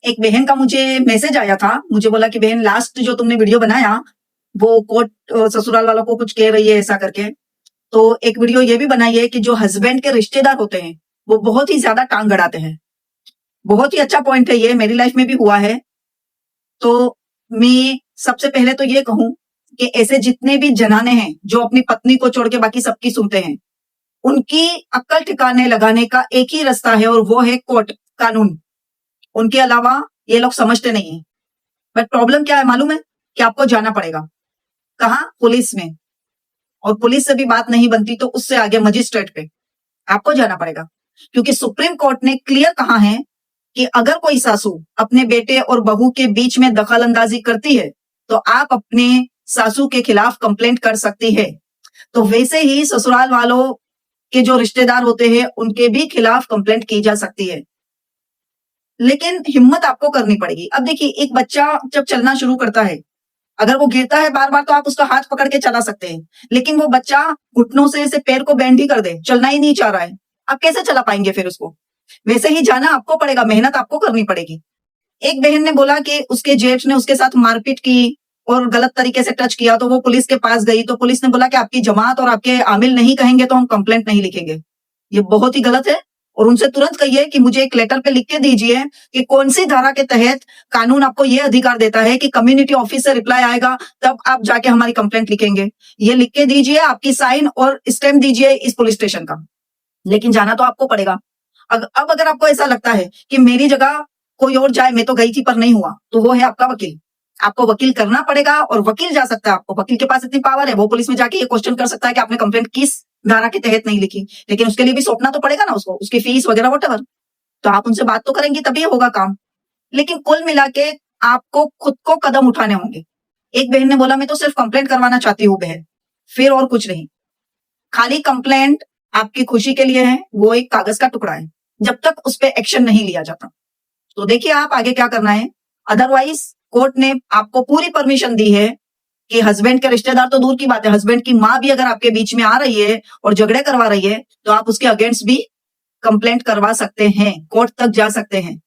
एक बहन का मुझे मैसेज आया था, मुझे बोला कि बहन लास्ट जो तुमने वीडियो बनाया वो कोर्ट ससुराल वालों को कुछ कह रही है ऐसा करके। तो एक वीडियो ये भी बनाई है कि जो हस्बैंड के रिश्तेदार होते हैं वो बहुत ही ज्यादा टांग गड़ाते हैं। बहुत ही अच्छा पॉइंट है ये, मेरी लाइफ में भी हुआ है। तो मैं सबसे पहले तो ये कहूं कि ऐसे जितने भी जनाने हैं जो अपनी पत्नी को छोड़ के बाकी सबकी सुनते हैं, उनकी अक्ल ठिकाने लगाने का एक ही रास्ता है और वो है कोर्ट, कानून। उनके अलावा ये लोग समझते नहीं है। बट प्रॉब्लम क्या है मालूम है कि आपको जाना पड़ेगा। कहाँ? पुलिस में। और पुलिस से भी बात नहीं बनती तो उससे आगे मजिस्ट्रेट पे आपको जाना पड़ेगा, क्योंकि सुप्रीम कोर्ट ने क्लियर कहा है कि अगर कोई सासू अपने बेटे और बहू के बीच में दखल अंदाजी करती है तो आप अपने सासू के खिलाफ कंप्लेंट कर सकती है। तो वैसे ही ससुराल वालों के जो रिश्तेदार होते हैं उनके भी खिलाफ कंप्लेंट की जा सकती है। लेकिन हिम्मत आपको करनी पड़ेगी। अब देखिए, एक बच्चा जब चलना शुरू करता है, अगर वो गिरता है बार बार तो आप उसका हाथ पकड़ के चला सकते हैं, लेकिन वो बच्चा घुटनों से पैर को बेंड ही कर दे, चलना ही नहीं चाह रहा है, आप कैसे चला पाएंगे फिर उसको? वैसे ही जाना आपको पड़ेगा, मेहनत आपको करनी पड़ेगी। एक बहन ने बोला कि उसके जेठ ने उसके साथ मारपीट की और गलत तरीके से टच किया, तो वो पुलिस के पास गई, तो पुलिस ने बोला कि आपकी जमात और आपके आमिल नहीं कहेंगे तो हम कंप्लेंट नहीं लिखेंगे। ये बहुत ही गलत है और उनसे तुरंत कहिए कि मुझे एक लेटर पे लिख के दीजिए कि कौन सी धारा के तहत कानून आपको ये अधिकार देता है कि कम्युनिटी ऑफिस से रिप्लाई आएगा तब आप जाके हमारी कंप्लेंट लिखेंगे। ये लिख के दीजिए, आपकी साइन और स्टैम्प दीजिए इस पुलिस स्टेशन का। लेकिन जाना तो आपको पड़ेगा। अब अगर आपको ऐसा लगता है कि मेरी जगह कोई और जाए, मैं तो गई थी पर नहीं हुआ, तो वो है आपका वकील। आपको वकील करना पड़ेगा और वकील जा सकता है, आपको वकील के पास इतनी पावर है, वो पुलिस में जाके ये क्वेश्चन कर सकता है कि आपने कंप्लेंट किस धारा के तहत नहीं लिखी। लेकिन उसके लिए भी सौंपना तो पड़ेगा ना उसको, उसकी फीस वगैरह व्हाटएवर। तो आप उनसे बात तो करेंगे तभी होगा काम। लेकिन कुल मिला के आपको खुद को कदम उठाने होंगे। एक बहन ने बोला मैं तो सिर्फ कंप्लेंट करवाना चाहती हूँ बहन, फिर और कुछ नहीं। खाली कंप्लेंट आपकी खुशी के लिए है, वो एक कागज का टुकड़ा है जब तक उस पर एक्शन नहीं लिया जाता। तो देखिए आप आगे क्या करना है। अदरवाइज कोर्ट ने आपको पूरी परमिशन दी है कि हस्बैंड के रिश्तेदार तो दूर की बात है, हस्बैंड की माँ भी अगर आपके बीच में आ रही है और झगड़े करवा रही है तो आप उसके अगेंस्ट भी कंप्लेंट करवा सकते हैं, कोर्ट तक जा सकते हैं।